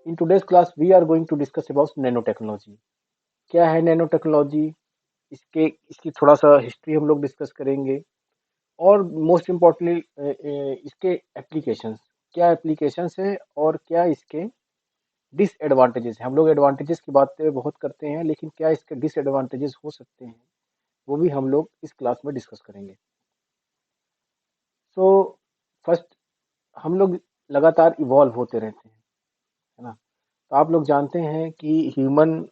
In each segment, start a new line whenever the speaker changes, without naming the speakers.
In today's class, we are going to discuss about nanotechnology. क्या है nano technology, इसके इसकी थोड़ा सा हिस्ट्री हम लोग डिस्कस करेंगे और मोस्ट इम्पोर्टेंटली इसके एप्लीकेशंस, क्या एप्लीकेशंस है और क्या इसके डिसएडवांटेजेस हैं। हम लोग एडवांटेजेस की बातें बहुत करते हैं, लेकिन क्या इसके डिसएडवांटेजेस हो सकते हैं वो भी हम लोग इस क्लास में डिस्कस करेंगे। सो फर्स्ट, हम लोग लगातार इवॉल्व होते रहते हैं, है ना। तो आप लोग जानते हैं कि ह्यूमन,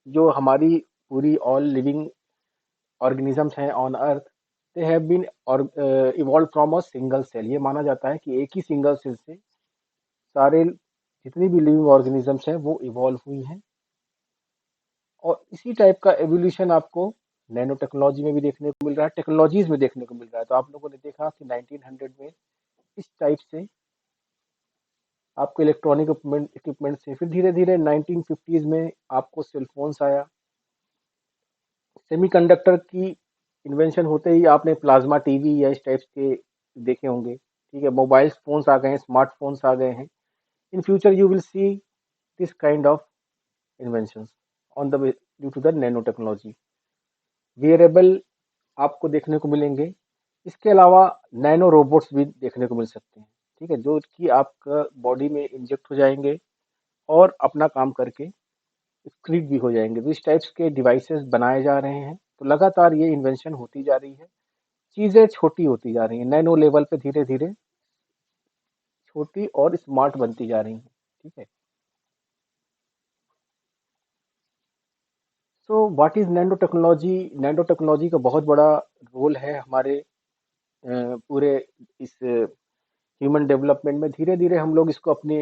जो हमारी पूरी ऑल लिविंग ऑर्गेनिजम्स हैं on earth, they have been evolve from a single cell. ये माना जाता है कि एक ही सिंगल सेल से सारे जितनी भी लिविंग ऑर्गेनिजम्स हैं वो इवॉल्व हुई हैं। और इसी टाइप का एवोल्यूशन आपको नैनो टेक्नोलॉजी में भी देखने को मिल रहा है, टेक्नोलॉजीज में देखने को मिल रहा है। तो आप लोगों ने देखा कि 1900 में इस टाइप से आपको इलेक्ट्रॉनिक इक्विपमेंट से, फिर धीरे धीरे 1950s में आपको सेलफोन्स आया। सेमीकंडक्टर की इन्वेंशन होते ही आपने प्लाज्मा टीवी या इस टाइप के देखे होंगे। ठीक है, मोबाइल फोन्स आ गए हैं, स्मार्टफोन्स आ गए हैं। In future you will see this kind of inventions on the due to the nano technology. Wearable आपको देखने को मिलेंगे। इसके अलावा नैनो रोबोट्स भी देखने को मिल सकते हैं। ठीक है, जो कि आपका बॉडी में इंजेक्ट हो जाएंगे और अपना काम करके स्क्रीड भी हो जाएंगे। तो इस टाइप्स के डिवाइसेस बनाए जा रहे हैं। तो लगातार ये इन्वेंशन होती जा रही है, चीजें छोटी होती जा रही हैं, नैनो लेवल पे धीरे धीरे छोटी और स्मार्ट बनती जा रही हैं। ठीक है, so what is nano technology. Nano technology का बहुत बड़ा रोल है हमारे पूरे इस ह्यूमन डेवलपमेंट में। धीरे धीरे हम लोग इसको अपने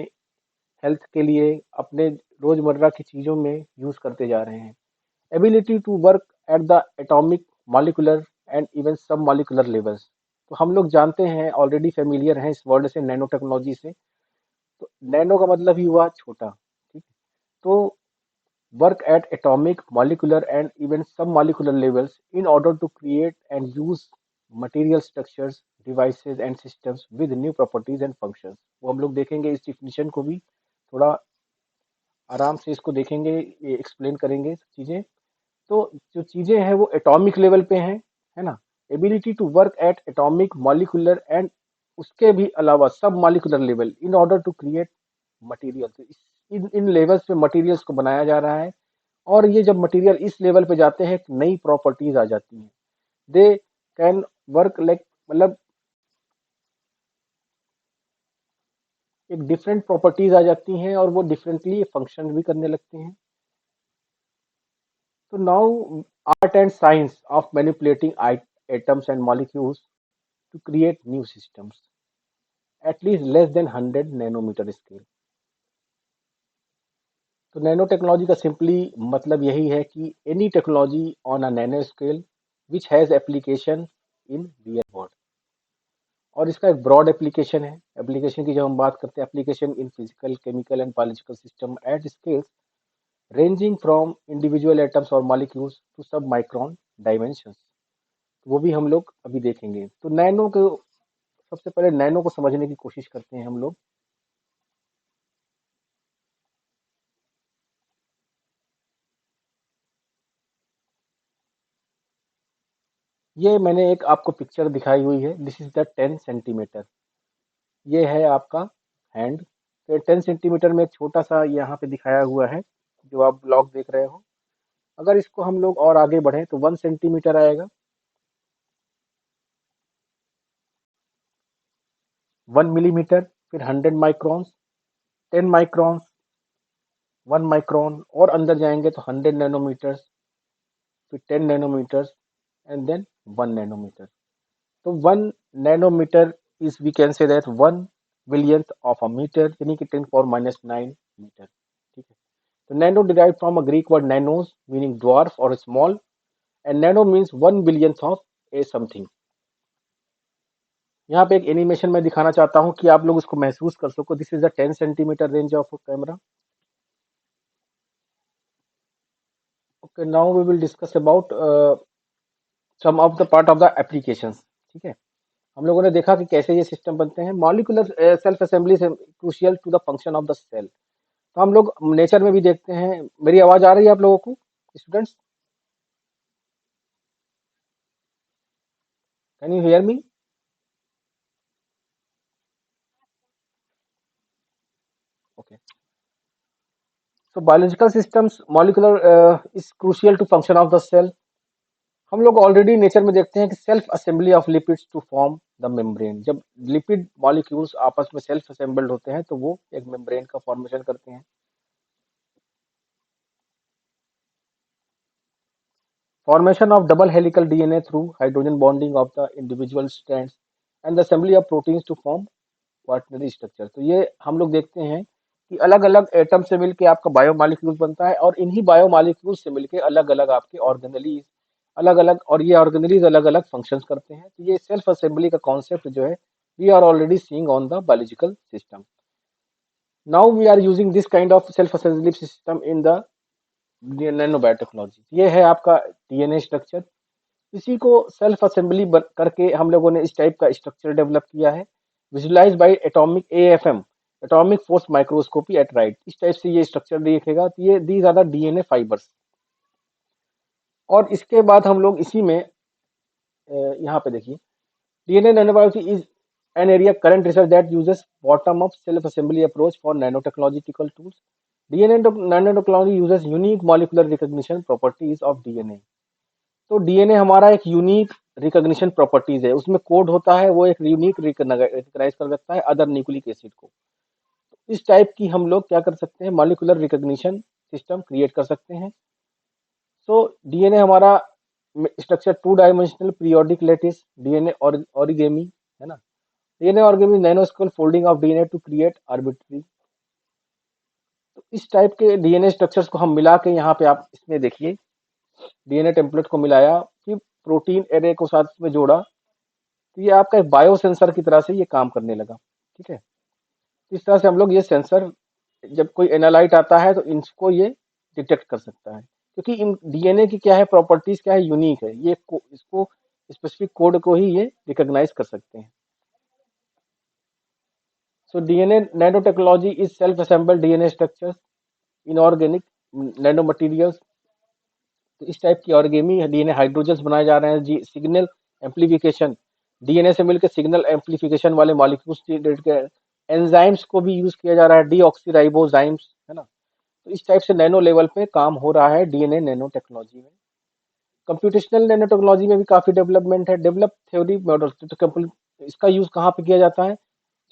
हेल्थ के लिए, अपने रोजमर्रा की चीजों में यूज करते जा रहे हैं। Ability to work at the atomic, molecular and even sub molecular levels. तो हम लोग जानते हैं, ऑलरेडी फेमिलियर हैं इस वर्ड से, नैनो टेक्नोलॉजी से। तो नैनो का मतलब ही हुआ छोटा। ठीक है, तो work at atomic, molecular and even sub-molecular levels in order to create and use material structures, devices and systems with new properties and functions। वो हम लोग देखेंगे, इस डिफिनीशन को भी थोड़ा आराम से इसको देखेंगे, ये एक्सप्लेन करेंगे चीजें। तो जो चीजें हैं वो एटॉमिक लेवल पे हैं, है ना। Ability to work at atomic, molecular and उसके भी अलावा sub molecular level in order to create material. तो इन इन लेवल्स पे मटेरियल्स को बनाया जा रहा है। और ये जब मटेरियल इस लेवल पे जाते हैं, नई प्रॉपर्टीज आ जाती हैं। दे कैन वर्क लाइक, मतलब एक डिफरेंट प्रॉपर्टीज आ जाती हैं और वो डिफरेंटली फंक्शन भी करने लगते हैं। तो now art and science of manipulating atoms and molecules to create new systems at least less than 100 nanometer scale। तो नैनो टेक्नोलॉजी का सिंपली मतलब यही है कि any technology on a nano scale which has application in real world. और इसका एक broad application है। एप्लीकेशन की जब हम बात करते हैं, application in physical, chemical and biological system eight scales ranging from individual atoms और मॉलिक्यूल्स टू सब माइक्रोन डायमेंशंस। वो भी हम लोग अभी देखेंगे। तो नैनो को, सबसे पहले नैनो को समझने की कोशिश करते हैं हम लोग। ये मैंने एक आपको पिक्चर दिखाई हुई है, दिस इज द 10 सेंटीमीटर। ये है आपका हैंड। तो 10 सेंटीमीटर में एक छोटा सा यहाँ पे दिखाया हुआ है, जो आप ब्लॉक देख रहे हो। अगर इसको हम लोग और आगे बढ़े तो 1 सेंटीमीटर आएगा, 1 मिलीमीटर, फिर 100 माइक्रॉन्स, 10 माइक्रॉन्स, 1 माइक्रॉन, और अंदर जाएंगे तो 100 नैनोमीटर्स, फिर 10 नैनोमीटर्स एंड देन 1 नैनोमीटर। तो 1 nanometre is, we can say that 1 billionth of a metre, यानी कि 10⁻⁹मीटर। ठीक है, तो nano derive from a Greek word nanos meaning dwarf और small, and nano means 1 billionth of a something. यहाँ पे एक एनिमेशन में दिखाना चाहता हूँ कि आप लोग उसको महसूस कर सको। This is the 10 centimetre range of camera. Okay, now we will discuss about some of the part of the applications. ठीक है, हम लोगों ने देखा कि कैसे ये सिस्टम बनते हैं। Molecular self assembly crucial to the function of the cell. तो हम लोग नेचर में भी देखते हैं। मेरी आवाज आ रही है आप लोगों को students? Can you hear me? Okay. So biological systems molecular is crucial to function of the cell. हम लोग ऑलरेडी नेचर में देखते हैं कि self assembly of lipids to form the membrane. जब लिपिड मॉलिक्यूल्स आपस में सेल्फ असेंबल्ड होते हैं तो वो एक मेम्ब्रेन का फॉर्मेशन करते हैं। Formation of double helical DNA through hydrogen bonding of the individual strands and the assembly of proteins to form quaternary structure। तो ये हम लोग देखते हैं कि अलग अलग एटम से मिलके आपका बायोमॉलिक्यूल बनता है और इन्हीं बायोमॉलिक्यूल से मिलके अलग अलग आपके ऑर्गेनलीज अलग अलग, और ये ऑर्गेनलीज अलग अलग फंक्शंस करते हैं। तो ये सेल्फ असेंबली का कॉन्सेप्ट जो है we are already seeing on the biological system. Now we are using this kind of self assembly system in the nano biotechnology. ये है आपका डीएनए स्ट्रक्चर। इसी को सेल्फ असेंबली करके हम लोगों ने इस टाइप का स्ट्रक्चर डेवलप किया है। Visualise by atomic AFM, atomic force microscopy at right. इस टाइप से ये स्ट्रक्चर दिखेगा। तो ये these are the DNA fibres. और इसके बाद हम लोग इसी में यहाँ पे देखिए, DNA nanobiology is an area current research that uses bottom up self assembly approach for nanotechnological tools. DNA nanotechnology uses unique molecular recognition properties of DNA। तो डीएनए हमारा एक यूनिक रिकॉग्निशन प्रॉपर्टीज है, उसमें कोड होता है, वो एक unique recognise कर सकता है अदर न्यूक्लिक एसिड को। इस टाइप की हम लोग क्या कर सकते हैं, मॉलिक्यूलर रिकॉग्निशन सिस्टम क्रिएट कर सकते हैं। सो डीएनए हमारा structure two dimensional periodic lattice DNA और ऑरिगेमी है ना। DNA origami nanoscale folding of DNA to create arbitrary. तो इस टाइप के डीएनए स्ट्रक्चर्स को हम मिला के यहाँ पे आप इसमें देखिए, डीएनए टेम्पलेट को मिलाया, फिर प्रोटीन एरे को साथ में जोड़ा, तो ये आपका एक बायो सेंसर की तरह से ये काम करने लगा। ठीक है। तो इस तरह से हम लोग ये सेंसर, जब कोई एनालाइट आता है तो इनको ये डिटेक्ट कर सकता है, क्योंकि इन डीएनए की क्या है प्रॉपर्टीज, क्या है, यूनिक है। ये इसको स्पेसिफिक कोड को ही ये रिकॉग्नाइज कर सकते हैं। So DNA nano technology is self assembled DNA structures, inorganic nano materials. तो इस टाइप की ऑर्गेमी डीएनए हाइड्रोजन्स बनाए जा रहे हैं जी। सिग्नल एम्पलीफिकेशन, डीएनए से मिलकर सिग्नल एम्पलीफिकेशन वाले मॉलिक्यूल्स के एंजाइम्स को भी यूज किया जा रहा है, डीऑक्सीराइबोजाइम्स है ना। तो इस टाइप से नैनो लेवल पे काम हो रहा है डीएनए नैनो टेक्नोलॉजी में। कंप्यूटेशनल नैनो टेक्नोलॉजी में भी काफी डेवलपमेंट है। डेवलप थ्योरी मॉडल, तो इसका यूज कहाँ पे किया जाता है,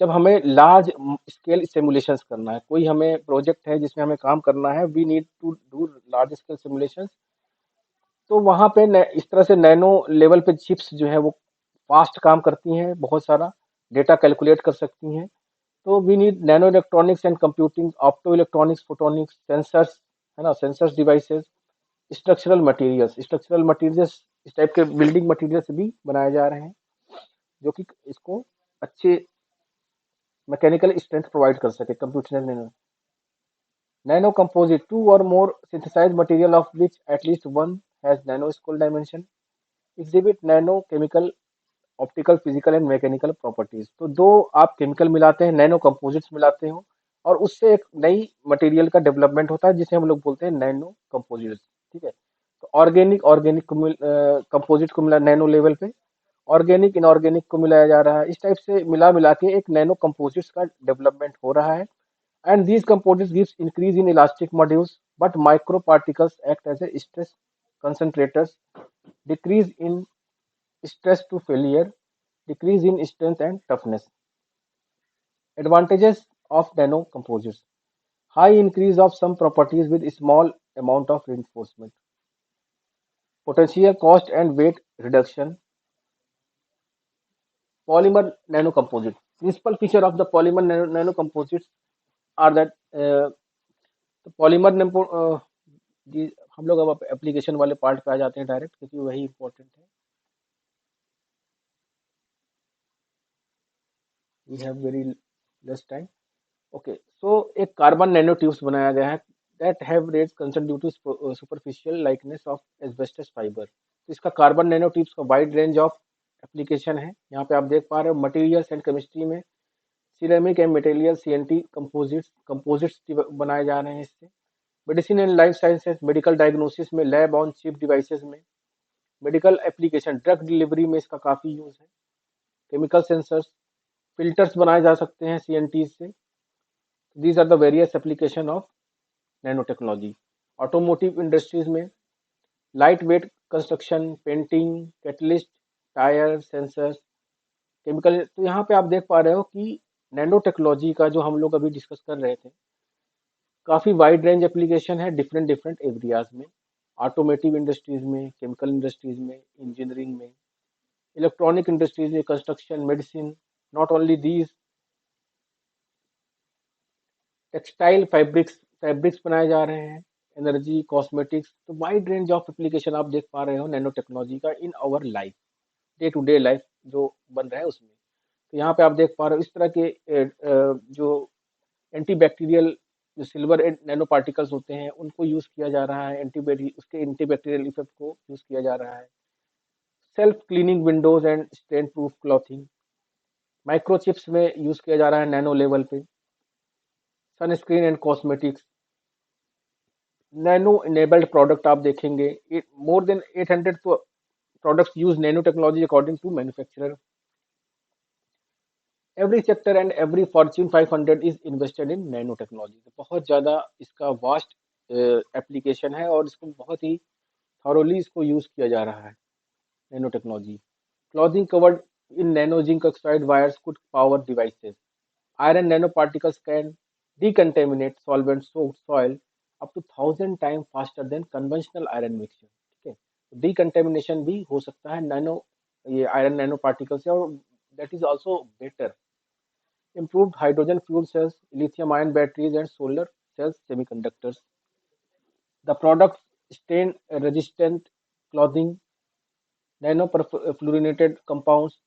जब हमें लार्ज स्केल सिमुलेशंस करना है, कोई हमें प्रोजेक्ट है जिसमें हमें काम करना है, we need to do large scale simulations. तो वहां पे इस तरह से नैनो लेवल पे चिप्स जो है वो फास्ट काम करती हैं, बहुत सारा डेटा कैलकुलेट कर सकती हैं। तो we need nano electronics and computing, opto electronics, photonics, sensors है ना, सेंसर्स डिवाइसेस, स्ट्रक्चरल मटेरियल्स, इस टाइप के बिल्डिंग मटेरियल्स भी बनाए जा रहे हैं जो कि इसको अच्छे मैकेनिकल स्ट्रेंथ प्रोवाइड कर सके। कंप्यूटेशनल नैनो कंपोजिट, टू और मोर synthesized material of which at least one has nano scale dimension exhibit nano chemical, optical, physical and mechanical properties. तो दो आप केमिकल मिलाते हैं, नैनो कंपोजिट्स मिलाते हो, और उससे एक नई मटेरियल का डेवलपमेंट होता है जिसे हम लोग बोलते हैं नैनो कंपोजिट्स। ठीक है। तो ऑर्गेनिक ऑर्गेनिक कंपोजिट को मिला नैनो लेवल पे, ऑर्गेनिक इनऑर्गेनिक को मिलाया जा रहा है। इस टाइप से मिला मिला के एक नैनो कंपोजिट्स का डेवलपमेंट हो रहा है। And these composites gives increase in elastic modules, but microparticles act as a stress concentrators, decrease in stress to failure, decrease in strength and toughness. Advantages of nano composites: high increase of some properties with small amount of reinforcement, potential cost and weight reduction. Polymer nano composite. Principal feature of the polymer nano composites are that polymer जी। हम लोग अब application वाले part पे आ जाते हैं direct, क्योंकि वही इंपॉर्टेंट है। We have very less time. Okay. So एक कार्बन नैनो ट्यूब्स बनाया गया है that have raise concern due to superficial likeness of asbestos fibre. तो इसका कार्बन नैनो ट्यूब्स का वाइड रेंज ऑफ एप्लीकेशन है। यहाँ पे आप देख पा रहे हो मटेरियल्स एंड केमिस्ट्री में, ceramic and material CNT composites बनाए जा रहे हैं इससे। Medicine and life sciences, medical diagnosis में, लैब ऑन चिप डिवाइसेस में, मेडिकल एप्लीकेशन, ड्रग डिलीवरी में इसका काफ़ी यूज़ है। केमिकल सेंसर्स, फिल्टर्स बनाए जा सकते हैं सीएनटी से। These are the various application of nano technology. Automotive industries में light weight construction, painting, catalyst, tyre, sensors, chemical. तो यहाँ पे आप देख पा रहे हो कि नैनो टेक्नोलॉजी का जो हम लोग अभी डिस्कस कर रहे थे, काफ़ी वाइड रेंज एप्लीकेशन है डिफरेंट डिफरेंट एरियाज में। ऑटोमेटिव इंडस्ट्रीज में, केमिकल इंडस्ट्रीज में, इंजीनियरिंग में, इलेक्ट्रॉनिक इंडस्ट्रीज में, construction, medicine, not only these, textile, fabrics बनाए जा रहे हैं, एनर्जी, कॉस्मेटिक्स। तो वाइड रेंज ऑफ एप्लीकेशन आप देख पा रहे हो नैनो टेक्नोलॉजी का in our life, day to day life जो बन रहा है उसमें। तो यहाँ पे आप देख पा रहे हो इस तरह के जो एंटीबैक्टीरियल, जो सिल्वर नैनो पार्टिकल्स होते हैं उनको यूज किया जा रहा है, उसके एंटीबैक्टीरियल इफेक्ट को यूज किया जा रहा है। Self cleaning windows and stain proof clothing, microchips में यूज किया जा रहा है नैनो लेवल पे। Sunscreen and cosmetics, nano enabled product आप देखेंगे, more than 800 products use nanotechnology according to manufacturer. Every sector and every Fortune 500 is invested in nanotechnology. तो बहुत ज़्यादा इसका वास्ट एप्लीकेशन है और इसको बहुत ही थॉरोली इसको यूज किया जा रहा है nano technology. Clothing covered in nano zinc oxide wires could power devices. Iron nanoparticles can decontaminate solvent soil up to 1,000 times faster than conventional iron mixture। ठीक है, तो डिकंटेमिनेशन भी हो सकता है नैनो, ये आयरन नैनो पार्टिकल से, और that is also better. improved hydrogen fuel cells, lithium ion batteries and solar cells semiconductors। The product stain resistant clothing, nano fluorinated compounds,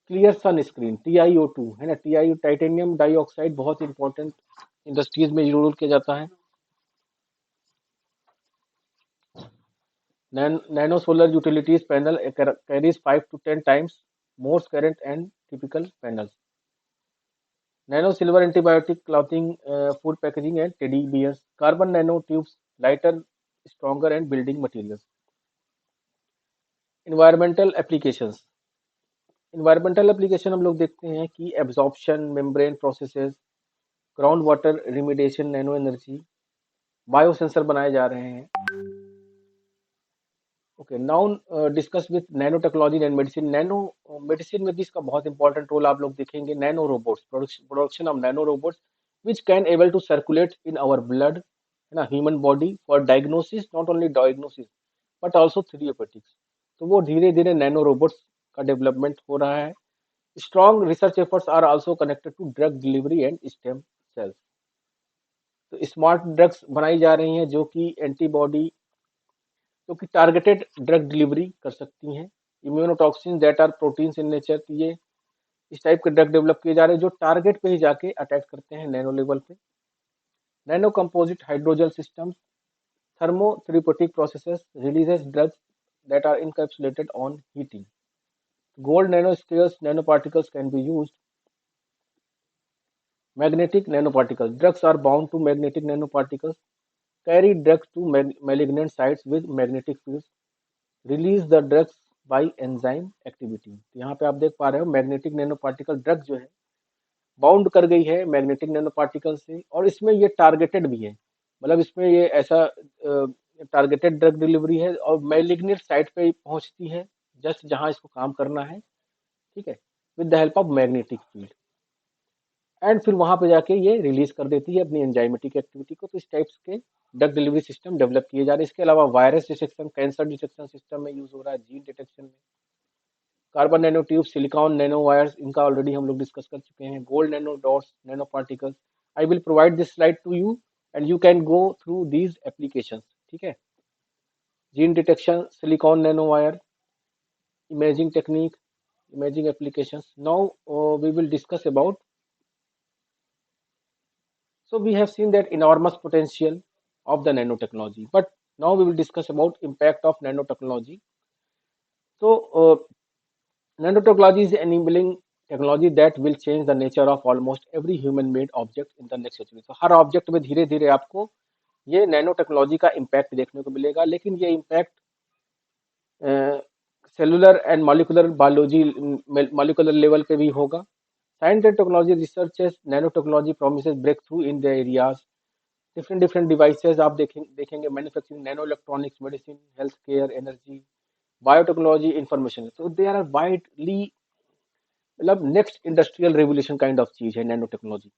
clear sun screen, TiO2 है ना, TiO titanium dioxide बहुत important industries में use किया जाता है। Nano solar utilities panel carries 5 to 10 times more current and typical panels। Nano silver antibiotic clothing, food packaging and teddy bears. Carbon nano tubes, lighter, stronger and building materials. Environmental applications, environmental application हम लोग देखते हैं कि absorption, membrane processes, ground water remediation, nano energy, bio sensor बनाए जा रहे हैं। Okay, now discuss with nano technology and medicine. Nano medicine में भी इसका बहुत इंपॉर्टेंट रोल आप लोग देखेंगे। Nano robots, production of nano robots which can able to circulate in our blood, है ना, human body for diagnosis, not only diagnosis but also therapeutics. तो वो धीरे धीरे नैनो रोबोट्स का डेवलपमेंट हो रहा है। Strong research efforts are also connected to drug delivery and stem cells. तो स्मार्ट ड्रग्स बनाई जा रही हैं जो कि एंटीबॉडी, जो कि टारगेटेड ड्रग डिलीवरी कर सकती हैं। Immunotoxin that are proteins in nature, तो ये इस टाइप के ड्रग डेवलप किए जा रहे हैं जो टारगेट पे ही जाके अटैक करते हैं नैनो लेवल पे। Nano composite hydrogel systems, thermo therapeutic processes releases drugs that are encapsulated on heating. Gold nano scales nano particles can be used. Magnetic nanoparticles, drugs are bound to magnetic nanoparticles, carry drugs to malignant sites with magnetic fields, release the drugs by enzyme activity। तो यहाँ पे आप देख पा रहे हो magnetic nano particle drug जो है बाउंड कर गई है मैग्नेटिक नैनो पार्टिकल से, और इसमें ये टारगेटेड भी है, मतलब इसमें ये ऐसा टारगेटेड ड्रग डिलीवरी है और मैलिग्नेंट साइट पे पहुंचती है जस्ट जहां इसको काम करना है। ठीक है, with the help of magnetic field, and फिर वहां पे जाके ये रिलीज कर देती है अपनी एंजाइमेटिक एक्टिविटी को। तो इस टाइप्स के ड्रग डिलीवरी सिस्टम डेवलप किए जा रहे हैं। इसके अलावा virus detection, cancer detection system में यूज हो रहा है, जीन डिटेक्शन में। Carbon nano tube, silicon nano wires, इनका ऑलरेडी हम लोग डिस्कस कर चुके हैं। Gold nano dots, nano particles. I will provide this slide to you and you can go through these applications. ठीक है, gene detection, silicon nano wire, imaging technique, imaging applications. Now we will discuss about, so we have seen that enormous potential of the nanotechnology, but now we will discuss about impact of nanotechnology. So nanotechnology is enabling technology that will change the nature of almost every human made object in the next century. तो हर object में धीरे धीरे आपको ये nano technology का impact देखने को मिलेगा, लेकिन ये impact cellular and molecular biology molecular level पे भी होगा। Science and technology researches nano technology promises break through in the areas. Different different devices आप देखेंगे manufacturing, nano electronics, medicine, health care, energy, biotechnology, information. तो they are widely, मतलब next industrial revolution kind of चीज है nano technology.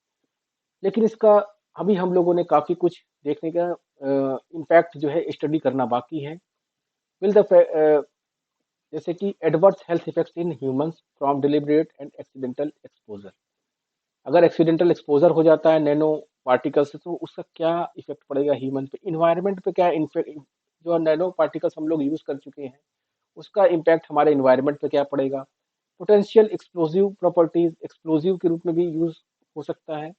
लेकिन इसका अभी हम लोगों ने काफी कुछ देखने का इम्पैक्ट जो है स्टडी करना बाकी है। विल द जैसे कि adverse health effects in humans from deliberate and accidental exposure. अगर एक्सीडेंटल एक्सपोजर हो जाता है नैनो पार्टिकल से, तो उसका क्या इफेक्ट पड़ेगा ह्यूमन पे, इन्वायरमेंट पे क्या इन्फेक्ट, जो नैनो पार्टिकल्स हम लोग यूज कर चुके हैं उसका इम्पैक्ट हमारे इन्वायरमेंट पे क्या पड़ेगा। पोटेंशियल एक्सप्लोजिव प्रॉपर्टीज, एक्सप्लोजिव के रूप में भी यूज हो सकता है।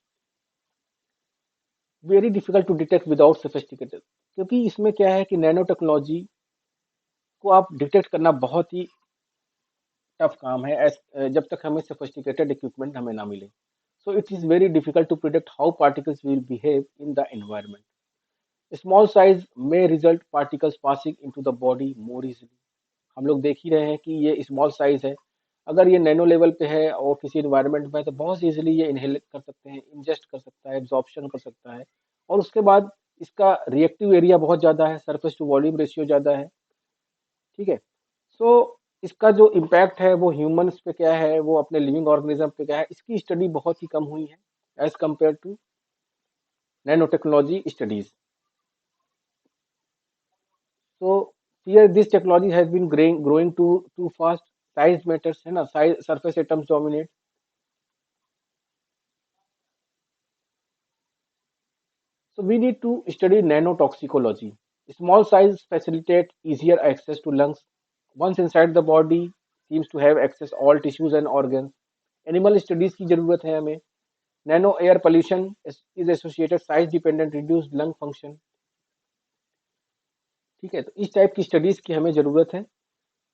Very difficult to detect without sophisticated, क्योंकि इसमें क्या है कि नैनो टेक्नोलॉजी को आप डिटेक्ट करना बहुत ही टफ काम है, जब तक हमें सोफिस्टिकेटेड इक्विपमेंट हमें ना मिले। So it is very difficult to predict how particles will behave in the environment. Small size में result particles passing into the body more easily. हम लोग देख ही रहे हैं कि ये स्मॉल साइज है, अगर ये नैनो लेवल पे है और किसी इन्वायरमेंट में है तो बहुत इजीली ये इनहेल कर सकते हैं, इंजेस्ट कर सकता है, एब्जॉर्प्शन कर सकता है। और उसके बाद इसका रिएक्टिव एरिया बहुत ज़्यादा है, सरफेस टू वॉल्यूम रेशियो ज़्यादा है। ठीक है। सो इसका जो इम्पैक्ट है वो ह्यूमंस पे क्या है, वो अपने लिविंग ऑर्गेनिज्म पे क्या है, इसकी स्टडी बहुत ही कम हुई है as compare to nano technology studies. So here this technology has been growing too fast. Size matters है ना, size surface atoms dominate. So we need to study nanotoxicology. Small size facilitate easier access to lungs. Once inside the body seems to have access all tissues and organs. Animal studies की जरूरत है हमें. Nano air pollution is associated size dependent reduced lung function. ठीक है, तो इस type की studies की हमें जरूरत है।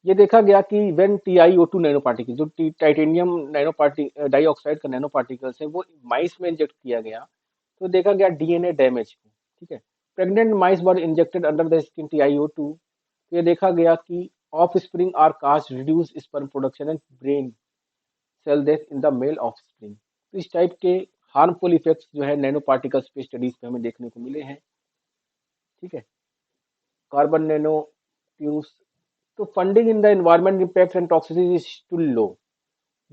ये देखा गया कि व्हेन TiO2 नैनो पार्टिकल, जो टाइटेनियम नैनो पार्टी डाइऑक्साइड का नैनो पार्टिकल्स है, वो माइस में इंजेक्ट किया गया तो देखा गया डीएनए डैमेज। ठीक है। Pregnant mice were injected under the skin TiO2, तो ये देखा गया कि offspring are cast reduce sperm production and brain cell death in the male offspring. तो इस टाइप के हार्मफुल इफेक्ट्स जो है नैनो पार्टिकल्स पे स्टडीज पे हमें देखने को मिले हैं। ठीक है। Carbon nano tubes. तो funding in the environment impact and toxicity is too low.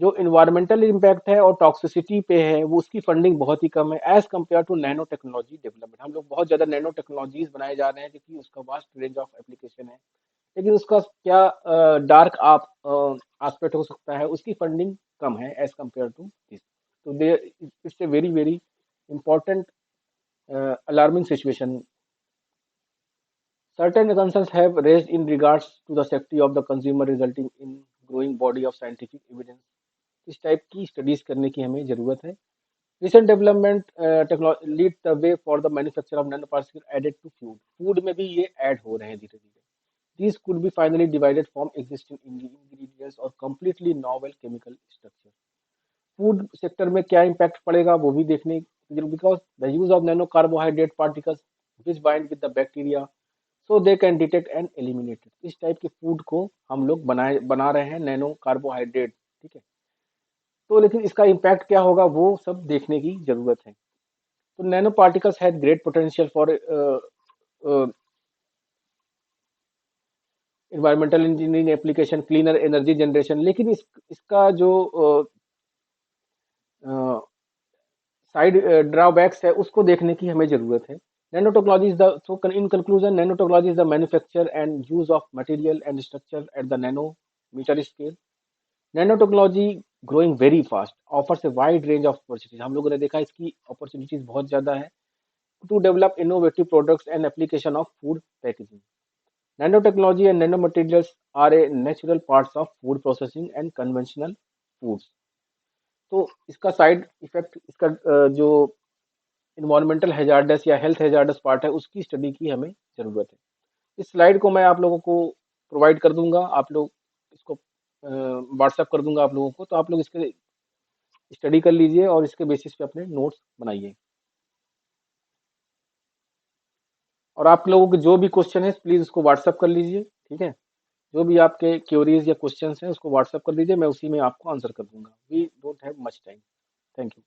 जो इन्वायरमेंटल इम्पैक्ट है और टॉक्सिसिटी पे है वो उसकी फंडिंग बहुत ही कम है as compare to nano technology development. हम लोग बहुत ज्यादा नैनो टेक्नोलॉजीज बनाए जा रहे हैं क्योंकि उसका वास्ट रेंज ऑफ एप्लीकेशन है, लेकिन उसका क्या डार्क आप एस्पेक्ट हो सकता है, उसकी फंडिंग कम है एज कम्पेयर टू दिस। तो they it's a very very important alarming situation. Certain concerns have raised in regards to the safety of the consumer, resulting in growing body of scientific evidence. इस type की studies करने की हमें जरूरत है। Recent development technology lead the way for the manufacture of nano particle added to food. Food में भी ये ऐड हो रहे हैं धीरे धीरे। These could be finely divided from existing ingredients और completely novel chemical structure. Food sector में क्या इम्पैक्ट पड़ेगा वो भी देखने, because the use of nano carbohydrate particles which bind with the bacteria so they can detect and eliminate it. इस type के food को हम लोग बना रहे हैं नैनो कार्बोहाइड्रेट। ठीक है। तो लेकिन इसका इम्पैक्ट क्या होगा वो सब देखने की जरूरत है। तो nano particles have great potential for environmental engineering application, cleaner energy generation, लेकिन इसका जो साइड ड्रॉबैक्स है उसको देखने की हमें जरूरत है। Nano technology is the, so in conclusion, nano technology is the manufacture and use of material and structure at the nano metre scale. Nano technology growing very fast offers a wide range of opportunities. हम लोगों ने देखा इसकी opportunities बहुत ज्यादा है to develop innovative products and application of food packaging. Nano technology and nano materials are a natural parts of food processing and conventional foods. तो इसका साइड इफेक्ट, इसका जो इन्वायरमेंटल हैजार्डस या हेल्थ हैजार्डस पार्ट है उसकी study की हमें जरूरत है। इस स्लाइड को मैं आप लोगों को प्रोवाइड कर दूंगा, आप लोग इसको व्हाट्सएप कर दूंगा आप लोगों को, तो आप लोग इसके स्टडी कर लीजिए और इसके बेसिस पे अपने नोट्स बनाइए। और आप लोगों के जो भी क्वेश्चन है प्लीज उसको व्हाट्सअप कर लीजिए, ठीक है। जो भी आपके क्वेरीज या क्वेश्चंस हैं उसको व्हाट्सअप कर दीजिए, मैं उसी में आपको आंसर कर दूंगा। We don't have much time. Thank you.